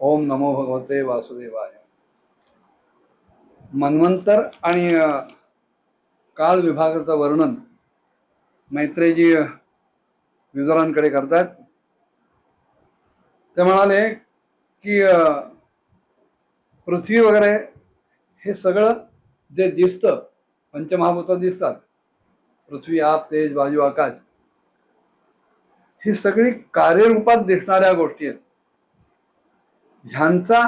ओम नमो भगवते वासुदेवाय. मन्वंतर आणि काळ विभागाचं वर्णन मैत्रेयजी विद्वानांकडे करतात. ते म्हणाले की पृथ्वी वगैरे हे सगळं जे दिसतं, पंचमहाभूत दिसतात, पृथ्वी आप तेज वायू आकाश, ही सगळी कार्यरूपात दिसणाऱ्या गोष्टी आहेत. ह्यांचा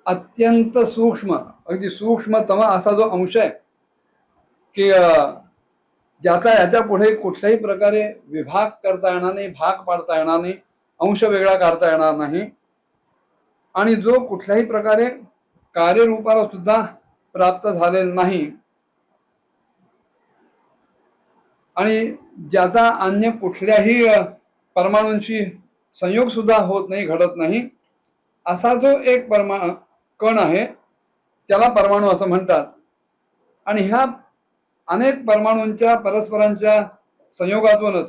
अत्यंत सूक्ष्म, अगदी सूक्ष्मतम असा जो अंश आहे की ज्याचा याच्या पुढे कुठल्याही प्रकारे विभाग करता येणार नाही, भाग पाडता येणार नाही, अंश वेगळा करता येणार नाही, आणि जो कुठल्याही प्रकारे कार्यरूपाला सुद्धा प्राप्त झालेला नाही, आणि ज्याचा अन्य कुठल्याही परमाणूंशी संयोग सुद्धा होत नाही, घडत नाही, असा जो एक कण आहे त्याला परमाणू असं म्हणतात. आणि ह्या अनेक परमाणूंच्या परस्परांच्या संयोगातूनच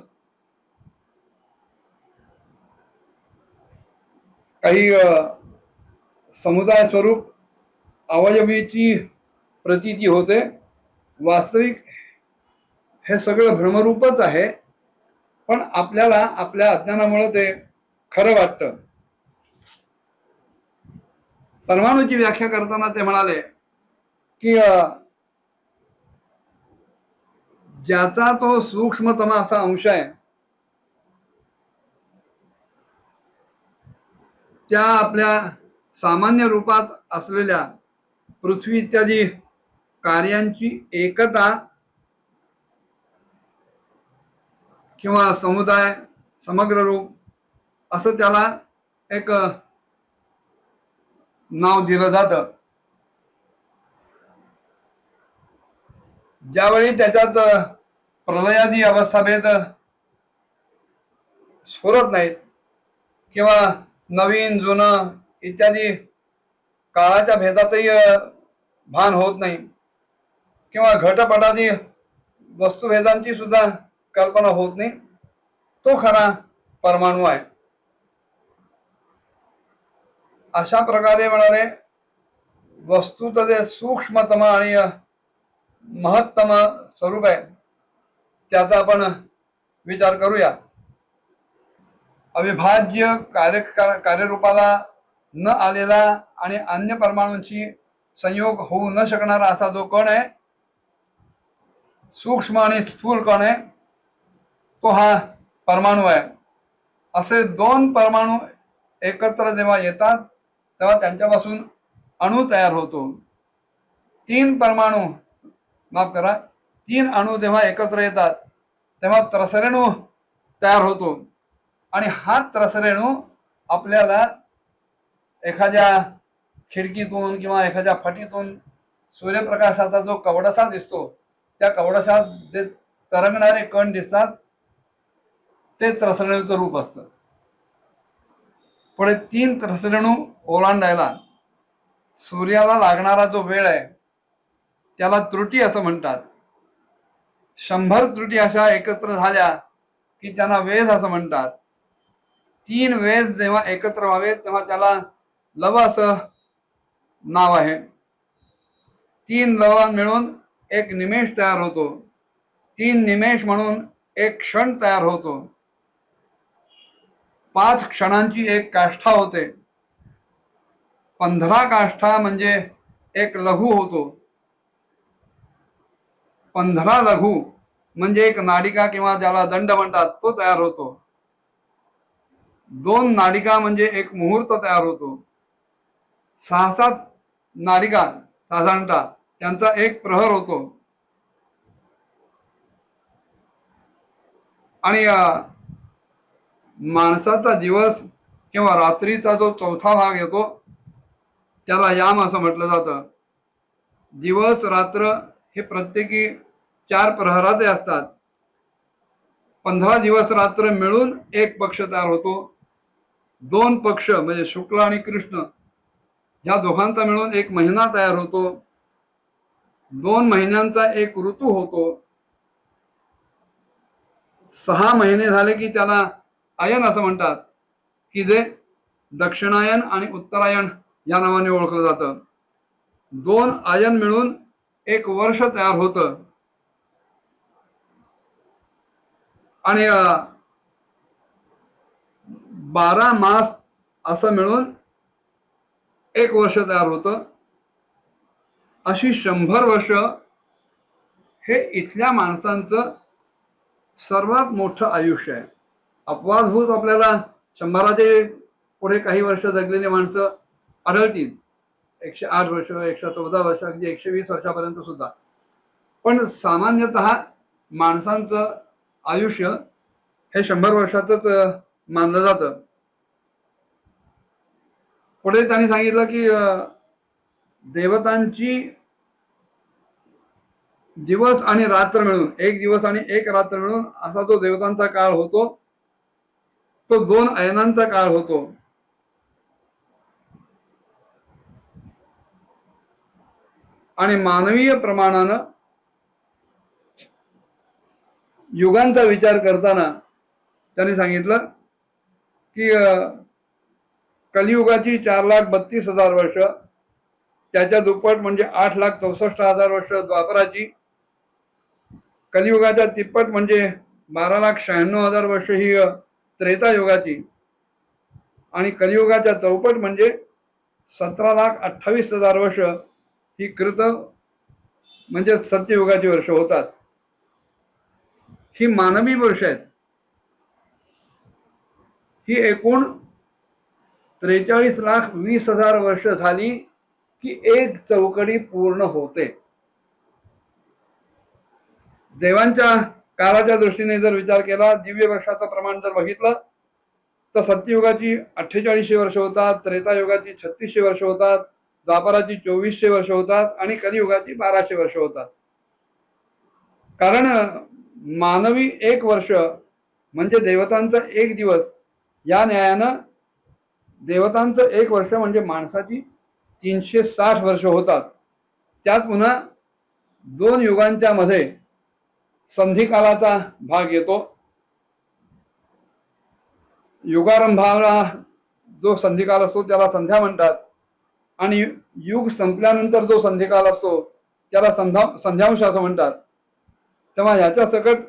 काही समुदाय स्वरूप अवयवीची प्रतीती होते. वास्तविक हे सगळं भ्रमरूपच आहे, पण आपल्याला आपल्या अज्ञानामुळे ते खरं वाटतं. परमाणूची व्याख्या करताना ते म्हणाले की ज्याचा तो सूक्ष्मतम असा अंश आहे, त्या आपल्या सामान्य रूपात असलेल्या पृथ्वी इत्यादी कार्यांची एकता किंवा समुदाय, समग्र रूप, असं त्याला एक नाव दिलं जातं. ज्यावेळी त्याच्यात प्रलयादी अवस्थाभेद स्फुरत नाहीत किंवा नवीन जुनं इत्यादी काळाच्या भेदातही भान होत नाही, किंवा घटपटादी वस्तुभेदांची सुद्धा कल्पना होत नाही, तो खरा परमाणू आहे. अशा प्रकारे म्हणाले वस्तुत जे सूक्ष्मतम आणि महत्तम स्वरूप आहे त्याचा आपण विचार करूया. अविभाज्य कार्यरूपाला न आलेला आणि अन्य परमाणूंशी संयोग होऊ न शकणारा असा जो कण आहे, सूक्ष्म आणि स्थूल कण आहे, तो हा परमाणू आहे. असे दोन परमाणू एकत्र जेव्हा येतात तेव्हा त्यांच्यापासून अणू तयार होतो. तीन परमाणू, माफ करा, तीन अणू जेव्हा एकत्र येतात तेव्हा त्रसरेणू तयार होतो. आणि हा त्रसरेणू आपल्याला एखाद्या खिडकीतून किंवा एखाद्या फटीतून सूर्यप्रकाशाचा जो कवडसा दिसतो, त्या कवडसात जे तरंगणारे कण दिसतात ते त्रसरेणूचं रूप असतं. पुढे तीन त्रसरेणू ओलांडायला सूर्याला लागणारा जो वेळ आहे त्याला त्रुटी असं म्हणतात. 100 त्रुटी अशा एकत्र झाल्या की त्यांना वेध असं म्हणतात. 3 वेध जेव्हा एकत्र व्हावेत तेव्हा त्याला लव असं नाव आहे. 3 लव मिळून एक निमेष तयार होतो. 3 निमेष म्हणून एक क्षण तयार होतो. 5 क्षणांची एक काष्ठा होते. 15 काष्ठा म्हणजे एक लघु होतो. 15 लघु म्हणजे एक नाडिका किंवा ज्याला दंड म्हणतात तो तयार होतो. 2 नाडिका म्हणजे एक मुहूर्त तयार होतो. 6-7 नाडिका साधारणतः त्यांचा एक प्रहर होतो. आणि माणसाचा दिवस किंवा रात्रीचा जो चौथा भाग येतो त्याला याम असं म्हटलं जातं. दिवस रात्र हे प्रत्येकी 4 प्रहराचे असतात. 15 दिवस रात्र मिळून एक पक्ष तयार होतो. 2 पक्ष म्हणजे शुक्ल आणि कृष्ण ह्या दोघांचा मिळून एक महिना तयार होतो. 2 महिन्यांचा एक ऋतू होतो. 6 महिने झाले की त्याला अयन असं म्हणतात, की जे दक्षिणायन आणि उत्तरायण या नावाने ओळखलं जातं. 2 आयन मिळून 1 वर्ष तयार होतं आणि 12 मास असं मिळून 1 वर्ष तयार होतं. अशी 100 वर्ष हे इथल्या माणसांचं सर्वात मोठं आयुष्य आहे. अपवादभूत आपल्याला 100च्या पुढे काही वर्ष जगलेली माणसं आढळतील, 108 वर्ष, 114 वर्ष, अगदी 120 वर्षापर्यंत सुद्धा. पण सामान्यतः माणसांचं आयुष्य हे 100 वर्षातच मानलं जातं. पुढे त्यांनी सांगितलं की देवतांची दिवस आणि रात्र मिळून, 1 दिवस आणि 1 रात्र मिळून असा जो देवतांचा काळ होतो तो 2 अयनांचा काळ होतो. आणि मानवीय प्रमाणानं युगांचा विचार करताना त्यांनी सांगितलं की कलियुगाची 4,32,000 वर्ष, त्याच्या दुप्पट म्हणजे 8,64,000 वर्ष द्वापराची, कलियुगाच्या तिप्पट म्हणजे 12,96,000 वर्ष ही त्रेतायुगाची, आणि कलियुगाच्या चौपट म्हणजे 17,28,000 वर्ष ही कृत म्हणजे सत्ययुगाची वर्ष होतात. ही मानवी वर्ष आहेत. ही एकूण 43,20,000 वर्ष झाली की 1 चौकडी पूर्ण होते. देवांच्या काळाच्या दृष्टीने जर विचार केला, दिव्य वर्षाचं प्रमाण जर बघितलं तर सत्ययुगाची 4800 वर्ष होतात, त्रेतायुगाची 3600 वर्ष होतात, द्वापराची 2400 वर्ष होतात आणि कलियुगाची 1200 वर्ष होतात. कारण मानवी 1 वर्ष म्हणजे देवतांचा 1 दिवस, या न्यायानं देवतांचं 1 वर्ष म्हणजे माणसाची 360 वर्ष होतात. त्यात पुन्हा 2 युगांच्या मध्ये संधिकालाचा भाग येतो. युगारंभाला जो संधिकाल असतो त्याला संध्या म्हणतात, आणि युग संपल्यानंतर जो संधिकाल असतो त्याला संध्यांश असं म्हणतात. तेव्हा याच्या सकट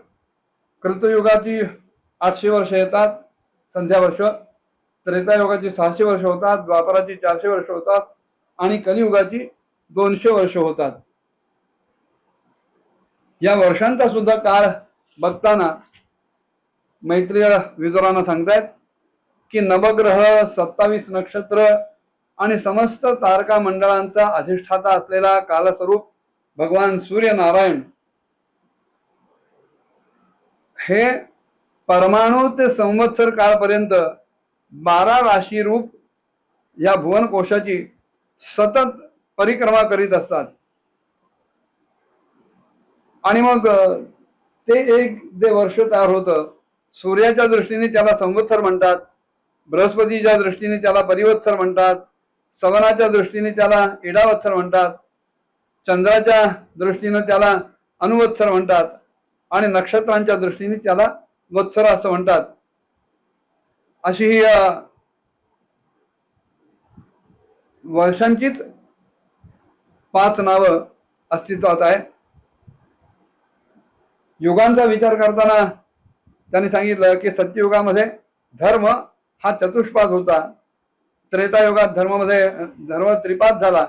कृतयुगाची 800 वर्ष येतात संध्या वर्ष, त्रेतायुगाची 600 वर्ष होतात, द्वापराची 400 वर्ष होतात आणि कलियुगाची 200 वर्ष होतात. या वर्षांचा सुद्धा काळ बघताना मैत्रेय विदुरांना सांगतायत की नवग्रह, 27 नक्षत्र आणि समस्त तारका मंडळांचा अधिष्ठाता असलेला कालस्वरूप भगवान सूर्यनारायण हे परमाणु ते संवत्सर काळपर्यंत 12 राशी रूप या भुवन कोशाची सतत परिक्रमा करीत असतात. आणि मग ते एक जे वर्ष तयार होतं, सूर्याच्या दृष्टीने त्याला संवत्सर म्हणतात, बृहस्पतीच्या दृष्टीने त्याला परिवत्सर म्हणतात, सवनाच्या दृष्टीने त्याला इडावत्सर म्हणतात, चंद्राच्या दृष्टीने त्याला अनुवत्सर म्हणतात आणि नक्षत्रांच्या दृष्टीने त्याला वत्सर असं म्हणतात. अशी ही वर्षांचीच 5 नावं अस्तित्वात आहे. युगांचा विचार करताना त्यांनी सांगितलं की सत्ययुगामध्ये धर्म हा चतुष्पाद होता, त्रेतायुगात धर्म त्रिपाद झाला,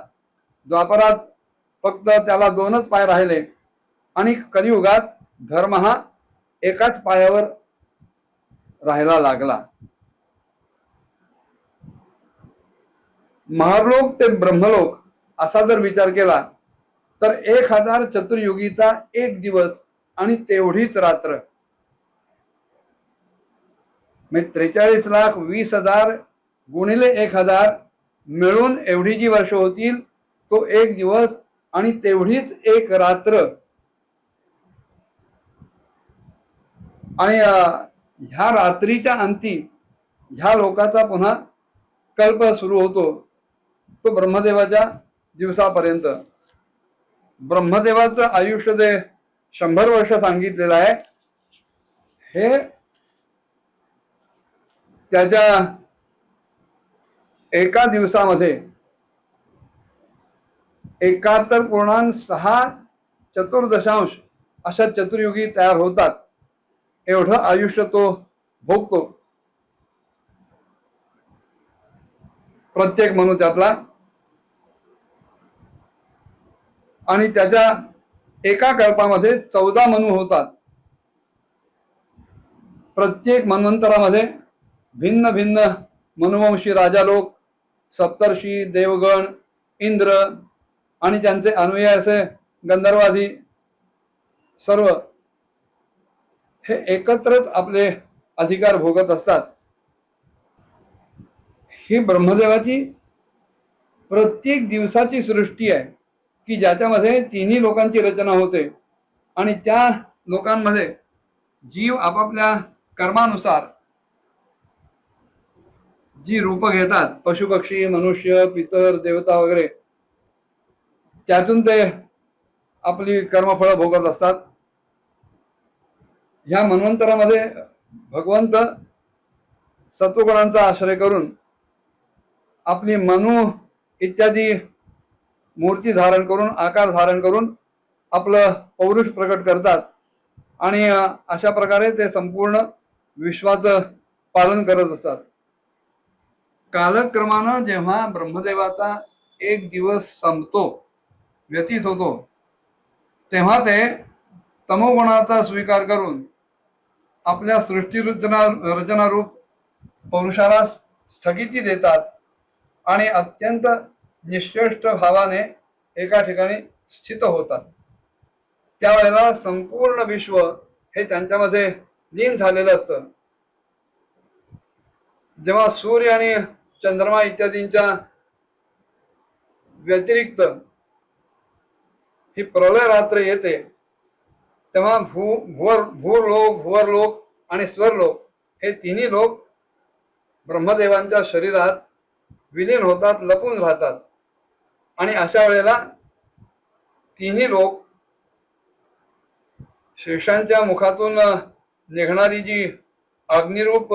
द्वापरात फक्त त्याला 2च पाय राहिले आणि कलियुगात धर्म हा एकाच पायावर राहायला लागला. महालोक ते ब्रह्मलोक असा जर विचार केला तर 1000 चतुर्युगीचा 1 दिवस आणि तेवढीच रात्र, म्हणजे 43,20,000 गुणिले 1000 मिळून एवढी जी वर्ष होतील तो 1 दिवस आणि तेवढीच 1 रात्र. आणि ह्या रात्रीच्या अंती ह्या लोकाचा पुन्हा कल्प सुरू होतो, तो ब्रह्मदेवाच्या दिवसापर्यंत. ब्रह्मदेवाचं आयुष्य जे 100 वर्ष सांगितलेलं आहे, हे त्याच्या एका दिवसामध्ये 71.6 चतुर्दशांश अशा चतुर्युगी तयार होतात, एवढं आयुष्य तो भोगतो प्रत्येक मनु त्यातला. आणि त्याच्या एका कल्पामध्ये 14 मनु होतात. प्रत्येक मन्वंतरामध्ये भिन्न भिन्न मनुवंशी राजा लोक, सप्तर्षी, देवगण, इंद्र आणि त्यांचे अन्वयी असे गंधर्वादी सर्व हे एकत्रच आपले अधिकार भोगत असतात. ही ब्रह्मदेवाची प्रत्येक दिवसाची सृष्टी आहे की ज्याच्यामध्ये तिन्ही लोकांची रचना होते आणि त्या लोकांमध्ये जीव आपापल्या कर्मानुसार जी रूप घेतात, पशु पक्षी, मनुष्य, पितर, देवता वगैरे, त्यातून ते आपली कर्मफळ भोगत असतात. ह्या मन्वंतरामध्ये भगवंत सत्वगुणांचा आश्रय करून आपली मनु इत्यादी मूर्ती धारण करून, आकार धारण करून आपलं पौरुष प्रकट करतात आणि अशा प्रकारे ते संपूर्ण विश्वाचं पालन करत असतात. कालक्रमानं जेव्हा ब्रह्मदेवाचा एक दिवस संपतो, व्यतीत होतो, तेव्हा ते तमोगुणाचा स्वीकार करून आपल्या सृष्टी रचनारूप पौरुषाला स्थगिती देतात आणि अत्यंत निश्चेष्ट भावाने एका ठिकाणी स्थित होतात. त्यावेळेला संपूर्ण विश्व हे त्यांच्यामध्ये लीन झालेलं असतं. जेव्हा सूर्य आणि चंद्रमा इत्यादींच्या व्यतिरिक्त ही प्रलय रात्र येते, तेव्हा भूरलोक, भुवरलोक आणि स्वरलोक हे तिन्ही लोक ब्रह्मदेवांच्या शरीरात विलीन होतात, लपून राहतात. आणि अशा वेळेला तिन्ही लोक शेषांच्या मुखातून निघणारी जी अग्निरूप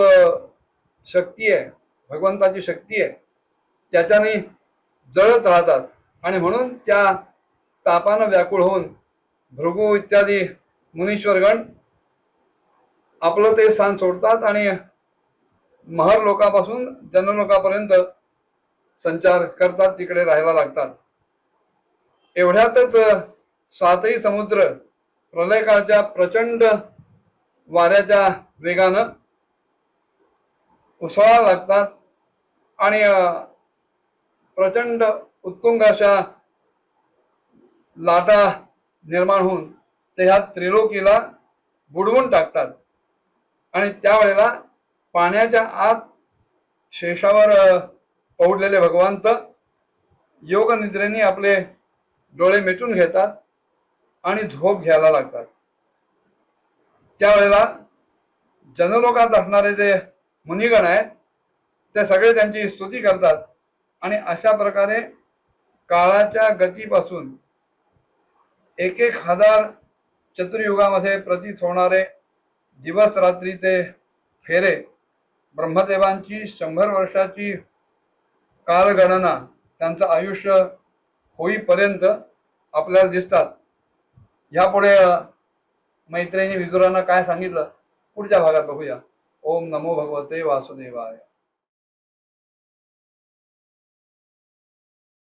शक्ती आहे, भगवंताची शक्ती आहे, त्याच्याने जळत राहतात. आणि म्हणून त्या तापानं व्याकुळ होऊन भृगू इत्यादी मुनीश्वरगण आपलं ते स्थान सोडतात आणि महर लोकापासून जनलोकापर्यंत संचार करतात, तिकडे राहायला लागतात. एवढ्यातच सातही समुद्र प्रलयकाळच्या प्रचंड वाऱ्याच्या वेगानं उसळायला लागतात आणि प्रचंड उत्तुंग अशा लाटा निर्माण होऊन ते ह्या त्रिलोकीला बुडवून टाकतात. आणि त्यावेळेला पाण्याच्या आत शेषावर पौडलेले भगवंत योग निद्रेने आपले डोळे मिटून घेतात आणि झोप घ्यायला लागतात. त्यावेळेला जनलोकात असणारे जे मुनिगण आहेत ते सगळे त्यांची स्तुती करतात आणि अशा प्रकारे काळाच्या गतीपासून 1000 चतुर्युगामध्ये प्रतीत होणारे दिवस रात्रीचे फेरे, ब्रह्मदेवांची 100 वर्षाची कालगणना, त्यांचं आयुष्य होईपर्यंत आपल्याला दिसतात. यापुढे मैत्रिणी विदुरांना काय सांगितलं पुढच्या भागात बघूया. ओम नमो भगवते वासुदेवाय.